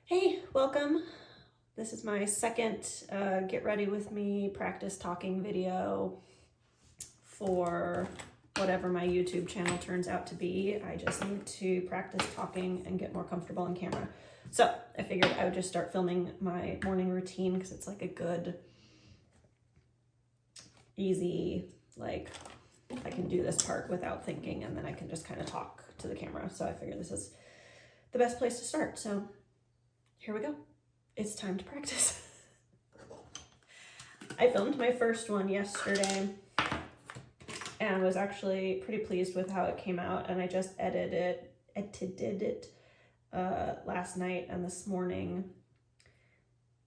Hey, welcome. This is my second get ready with me practice talking video for whatever my YouTube channel turns out to be. I just need to practice talking and get more comfortable on camera. So I figured I would just start filming my morning routine because it's like a good, easy, like I can do this part without thinking and then I can just kind of talk to the camera. So I figured this is the best place to start. So here we go. It's time to practice. I filmed my first one yesterday and was actually pretty pleased with how it came out, and I just edited it last night and this morning,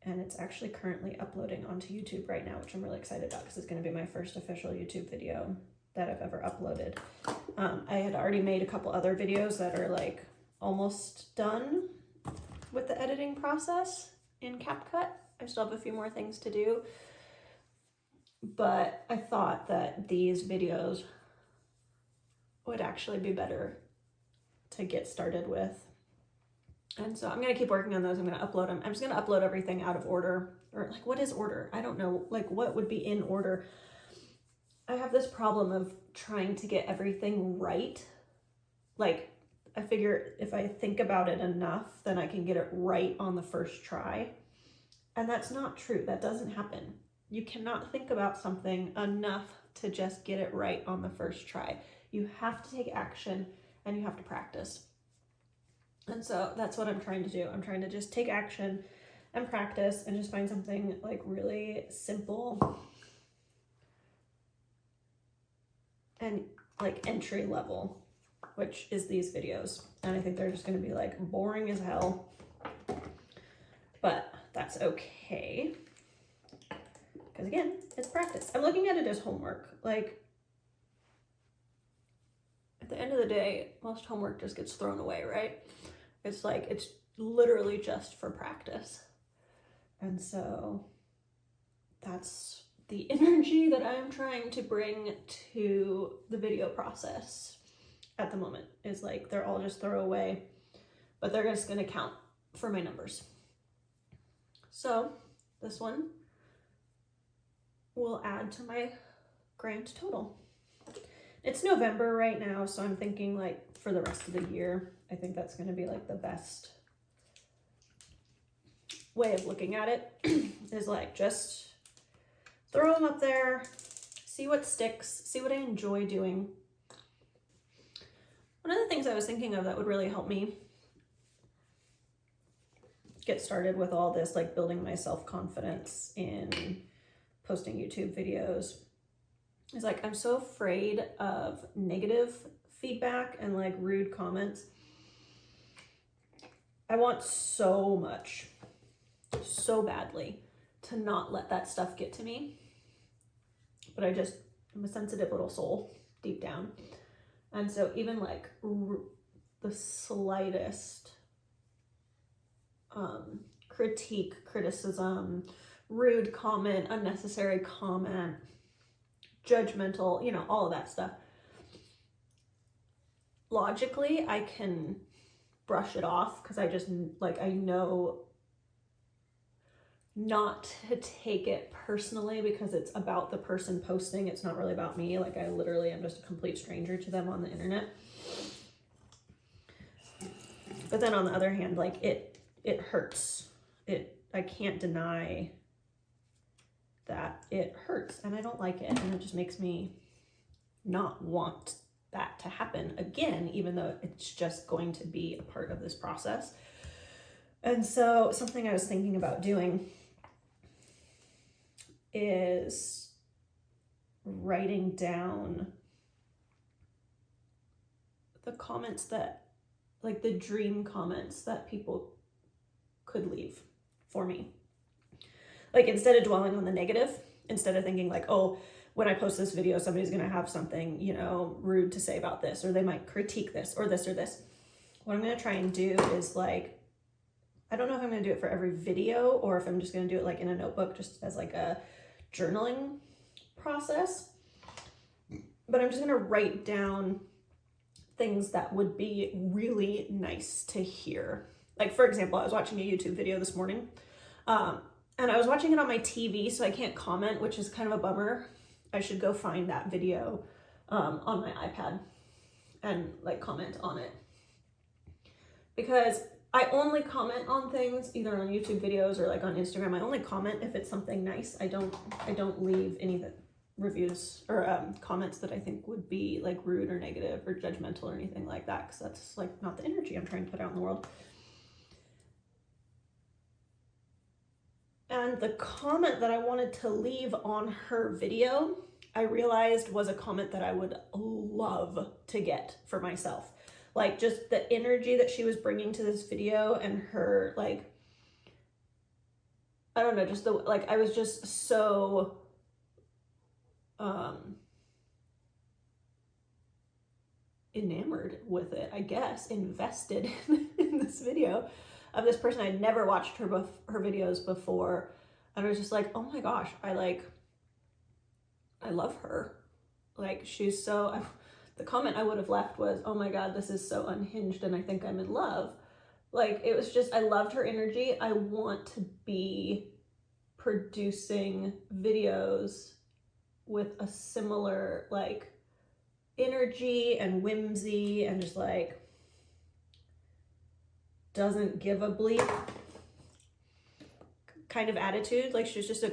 and it's actually currently uploading onto YouTube right now, which I'm really excited about because it's going to be my first official YouTube video that I've ever uploaded. I had already made a couple other videos that are like almost done with the editing process in CapCut. I still have a few more things to do, but I thought that these videos would actually be better to get started with. And so I'm going to keep working on those. I'm going to upload them. I'm just going to upload everything out of order, or like, what is order? I don't know, like what would be in order. I have this problem of trying to get everything right. Like, I figure if I think about it enough, then I can get it right on the first try. And that's not true. That doesn't happen. You cannot think about something enough to just get it right on the first try. You have to take action and you have to practice. And so that's what I'm trying to do. I'm trying to just take action and practice and just find something like really simple and like entry level, which is these videos. And I think they're just going to be like boring as hell, but that's okay. Because again, it's practice. I'm looking at it as homework. Like, at the end of the day, most homework just gets thrown away, right? It's like, it's literally just for practice. And so that's the energy that I'm trying to bring to the video process at the moment, is like, they're all just throwaway, but they're just going to count for my numbers. So this one will add to my grand total. It's November right now, so I'm thinking like for the rest of the year, I think that's going to be like the best way of looking at it is like just throw them up there, see what sticks, see what I enjoy doing. One of the things I was thinking of that would really help me get started with all this, like building my self-confidence in posting YouTube videos, is like, I'm so afraid of negative feedback and like rude comments. I want so much, so badly to not let that stuff get to me. But I'm a sensitive little soul deep down. And so even like the slightest critique, criticism, rude comment, unnecessary comment, judgmental, you know, all of that stuff. Logically, I can brush it off because I just like, I know not to take it personally because it's about the person posting. It's not really about me. Like, I literally am just a complete stranger to them on the internet. But then on the other hand, like it hurts. I can't deny that it hurts and I don't like it, and it just makes me not want that to happen again, even though it's just going to be a part of this process. And so something I was thinking about doing is writing down the comments that, like the dream comments that people could leave for me. Like, instead of dwelling on the negative, instead of thinking like, oh, when I post this video, somebody's going to have something, you know, rude to say about this, or they might critique this or this or this. What I'm going to try and do is like, I don't know if I'm going to do it for every video or if I'm just going to do it like in a notebook, just as like a journaling process. But I'm just going to write down things that would be really nice to hear Like, for example, I was watching a YouTube video this morning, and I was watching it on my TV, so I can't comment, which is kind of a bummer. I should go find that video on my iPad and like comment on it, because I only comment on things either on YouTube videos or like on Instagram. I only comment if it's something nice. I don't leave any reviews or comments that I think would be like rude or negative or judgmental or anything like that, because that's like not the energy I'm trying to put out in the world. And the comment that I wanted to leave on her video, I realized was a comment that I would love to get for myself. Like, just the energy that she was bringing to this video and her, like, I don't know, just the, like, I was just so, enamored with it, I guess, invested in this video of this person. I'd never watched her videos before, and I was just like, oh my gosh, I love her. Like, she's so, the comment I would have left was, oh my God, this is so unhinged and I think I'm in love. Like, it was just, I loved her energy. I want to be producing videos with a similar like energy and whimsy and just like doesn't give a bleep kind of attitude. Like, she's just a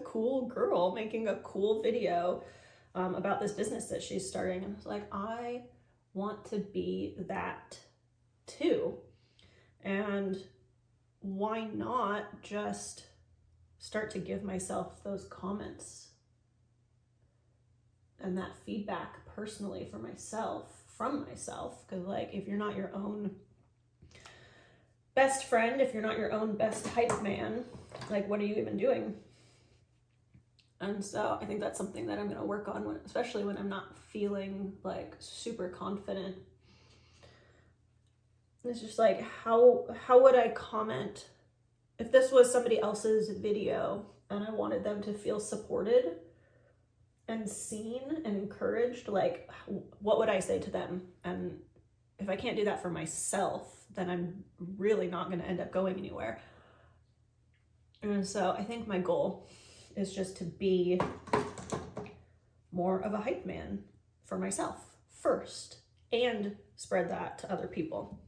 cool girl making a cool video about this business that she's starting. And I was like, I want to be that too. And why not just start to give myself those comments and that feedback personally from myself. Because like, if you're not your own best friend, if you're not your own best hype man, like, what are you even doing? And so I think that's something that I'm going to work on, especially when I'm not feeling like super confident. It's just like, how would I comment if this was somebody else's video and I wanted them to feel supported and seen and encouraged? Like, what would I say to them? And if I can't do that for myself, then I'm really not going to end up going anywhere. And so I think my goal is just to be more of a hype man for myself first and spread that to other people.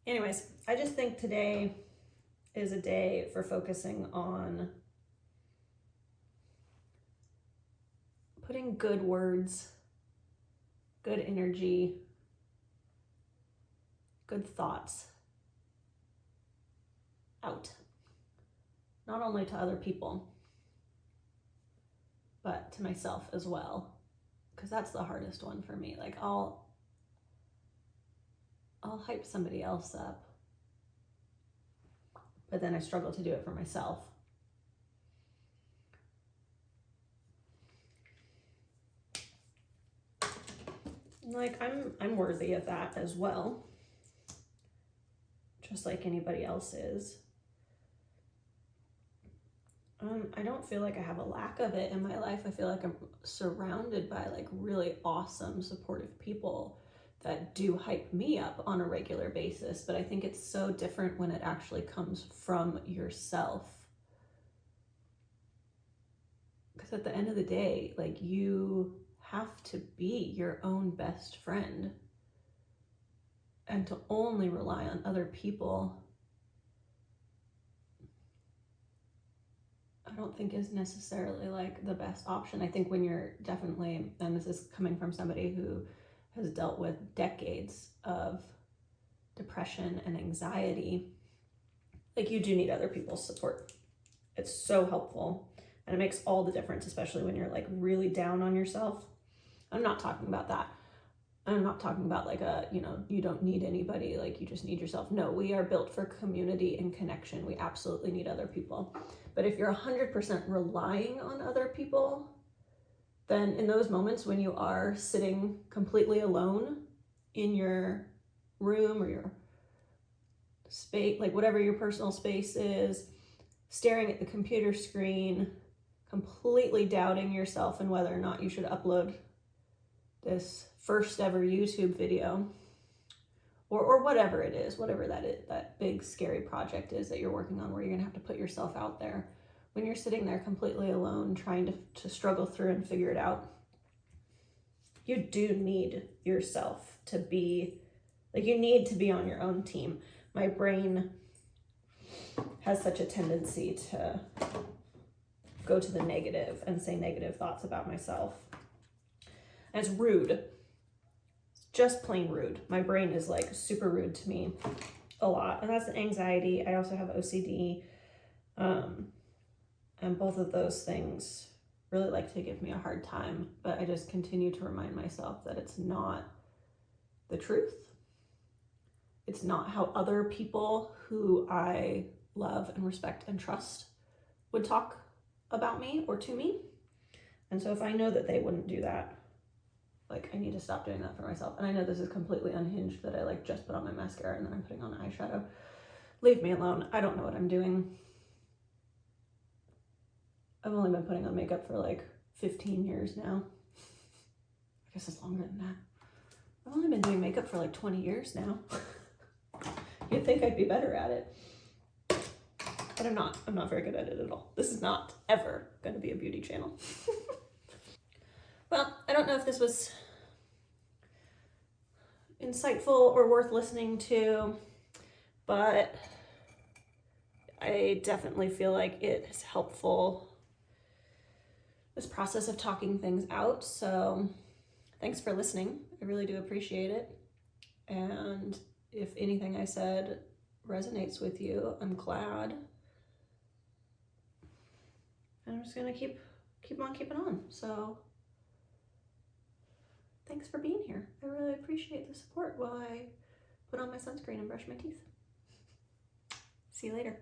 Anyways, I just think today is a day for focusing on putting good words, good energy, good thoughts out. Not only to other people, but to myself as well. Because that's the hardest one for me. Like, I'll hype somebody else up, but then I struggle to do it for myself. Like, I'm worthy of that as well, just like anybody else is. I don't feel like I have a lack of it in my life. I feel like I'm surrounded by like really awesome, supportive people that do hype me up on a regular basis. But I think it's so different when it actually comes from yourself. Because at the end of the day, like, you have to be your own best friend. And to only rely on other people, I don't think is necessarily like the best option. I think when you're definitely, and this is coming from somebody who has dealt with decades of depression and anxiety, like, you do need other people's support. It's so helpful, and it makes all the difference, especially when you're like really down on yourself. I'm not talking about that. I'm not talking about like you don't need anybody, like you just need yourself. No, we are built for community and connection. We absolutely need other people. But if you're 100% relying on other people, then in those moments when you are sitting completely alone in your room or your space, like whatever your personal space is, staring at the computer screen, completely doubting yourself and whether or not you should upload this first ever YouTube video, or whatever it is, whatever that is, that big scary project is that you're working on, where you're gonna have to put yourself out there. When you're sitting there completely alone trying to struggle through and figure it out, you do need yourself to be, like, you need to be on your own team. My brain has such a tendency to go to the negative and say negative thoughts about myself. And it's rude. It's just plain rude. My brain is like super rude to me a lot. And that's anxiety. I also have OCD. And both of those things really like to give me a hard time, but I just continue to remind myself that it's not the truth. It's not how other people who I love and respect and trust would talk about me or to me. And so if I know that they wouldn't do that, like, I need to stop doing that for myself. And I know this is completely unhinged that I like just put on my mascara and then I'm putting on eyeshadow. Leave me alone. I don't know what I'm doing. I've only been putting on makeup for like 15 years now. I guess it's longer than that. I've only been doing makeup for like 20 years now. You'd think I'd be better at it. But I'm not. I'm not very good at it at all. This is not ever going to be a beauty channel. Well, I don't know if this was insightful or worth listening to, but I definitely feel like it is helpful, this process of talking things out. So thanks for listening. I really do appreciate it. And if anything I said resonates with you, I'm glad. And I'm just gonna keep on keeping on. So thanks for being here. I really appreciate the support while I put on my sunscreen and brush my teeth. See you later.